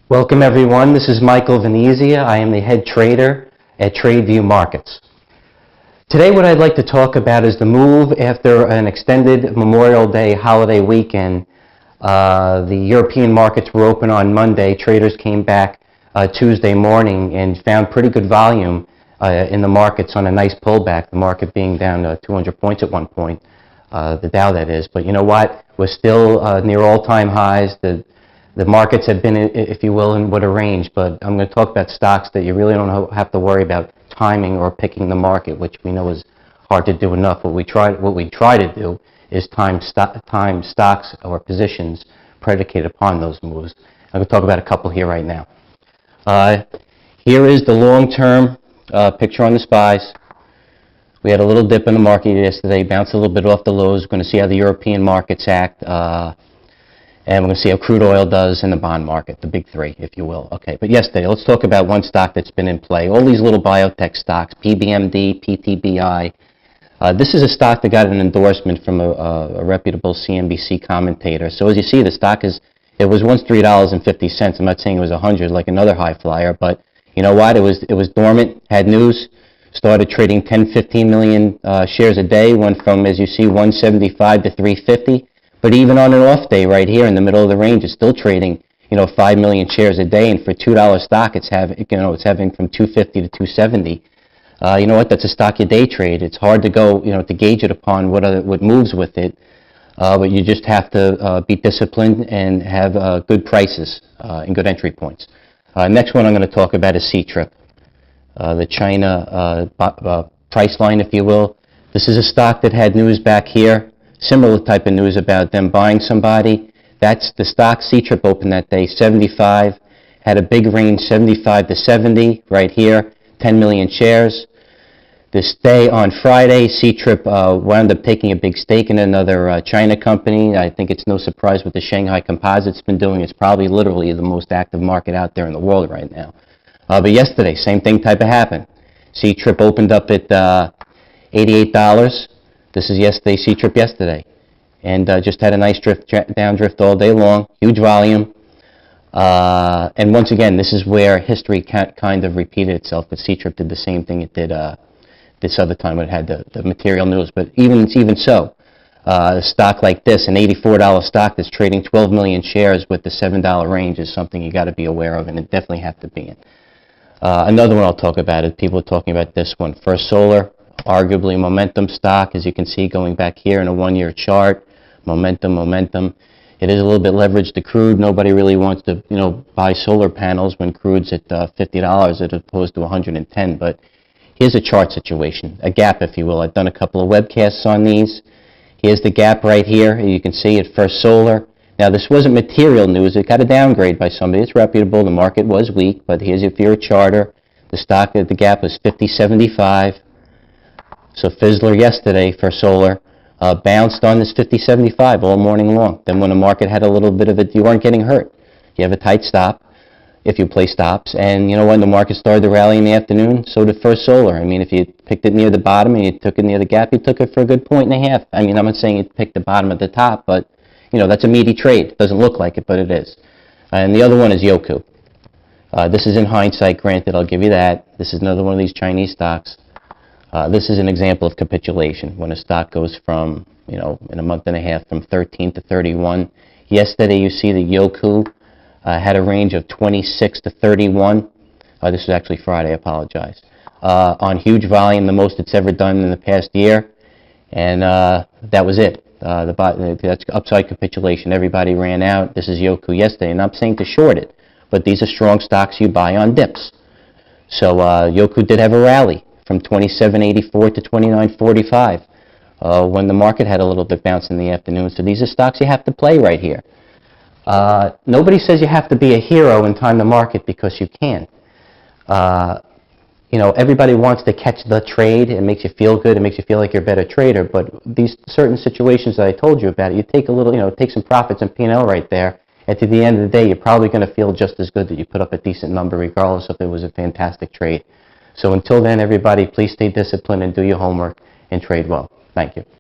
Welcome everyone, this is Michael Venezia. I am the head trader at Tradeview Markets. Today what I'd like to talk about is the move after an extended Memorial Day holiday weekend. The European markets were open on Monday. Traders came back Tuesday morning and found pretty good volume in the markets on a nice pullback, the market being down 200 points at one point, the Dow that is. But you know what, we're still near all-time highs. The markets have been, if you will, in what a range, but I'm going to talk about stocks that you really don't have to worry about timing or picking the market, which we know is hard to do enough. What we try to do is time stocks or positions predicated upon those moves. I'm going to talk about a couple here right now. Here is the long-term picture on the SPYs. We had a little dip in the market yesterday, bounced a little bit off the lows. We're going to see how the European markets act. And we're going to see how crude oil does in the bond market, the big three, if you will. Okay, but yesterday, let's talk about one stock that's been in play. All these little biotech stocks, PBMD, PTBI. This is a stock that got an endorsement from a reputable CNBC commentator. So as you see, the stock it was once $3.50. I'm not saying it was 100 like another high flyer, but you know what? It was dormant, had news, started trading 10, 15 million shares a day, went from, as you see, 175 to 350. But even on an off day right here in the middle of the range, it's still trading, 5 million shares a day, and for $2 stock, it's having from 250 to 270. You know what? That's a stock you day trade. It's hard to go, to gauge it upon what moves with it, but you just have to be disciplined and have good prices and good entry points. Next one I'm going to talk about is C-Trip, the China price line, if you will. This is a stock that had news back here. Similar type of news about them buying somebody. That's the stock. C-Trip opened that day 75, had a big range 75 to 70 right here, 10 million shares. This day on Friday, C-Trip wound up taking a big stake in another China company. I think it's no surprise what the Shanghai Composite's been doing. It's probably literally the most active market out there in the world right now. But yesterday, same thing type of happened. C-Trip opened up at $88. This is yesterday, C-Trip yesterday, and just had a nice down drift all day long, huge volume. And once again, this is where history kind of repeated itself, because C-Trip did the same thing it did this other time when it had the material news. But even so, a stock like this, an $84 stock that's trading 12 million shares with the $7 range, is something you got to be aware of, and it definitely have to be in. Another one I'll talk about is people are talking about this one, First Solar. Arguably a momentum stock, as you can see going back here in a one-year chart. Momentum. It is a little bit leveraged to crude. Nobody really wants to, buy solar panels when crude's at $50 as opposed to 110. But here's a chart situation, a gap, if you will. I've done a couple of webcasts on these. Here's the gap right here. You can see it, First Solar. Now, this wasn't material news. It got a downgrade by somebody. It's reputable. The market was weak, but here's if you're a charter. The stock at the gap was 50.75. So Fizzler yesterday for solar bounced on this 50.75 all morning long. Then when the market had a little bit of it, you weren't getting hurt. You have a tight stop if you play stops. And when the market started to rally in the afternoon, so did First Solar. I mean, if you picked it near the bottom and you took it near the gap, you took it for a good point and a half. I mean, I'm not saying you picked the bottom at the top, but that's a meaty trade. It doesn't look like it, but it is. And the other one is Yoku. This is in hindsight, granted, I'll give you that. This is another one of these Chinese stocks. This is an example of capitulation when a stock goes from, in a month and a half, from 13 to 31. Yesterday, you see the Yoku had a range of 26 to 31. This was actually Friday, I apologize. On huge volume, the most it's ever done in the past year. And that was it. That's upside capitulation. Everybody ran out. This is Yoku yesterday. And I'm saying to short it, but these are strong stocks you buy on dips. So Yoku did have a rally from 27.84 to 29.45 when the market had a little bit bounce in the afternoon. So these are stocks you have to play right here. Nobody says you have to be a hero and time the market, because you can. Everybody wants to catch the trade. It makes you feel good. It makes you feel like you're a better trader. But these certain situations that I told you about, you take a little, take some profits and P&L right there. And to the end of the day, you're probably going to feel just as good that you put up a decent number, regardless if it was a fantastic trade. So until then, everybody, please stay disciplined and do your homework and trade well. Thank you.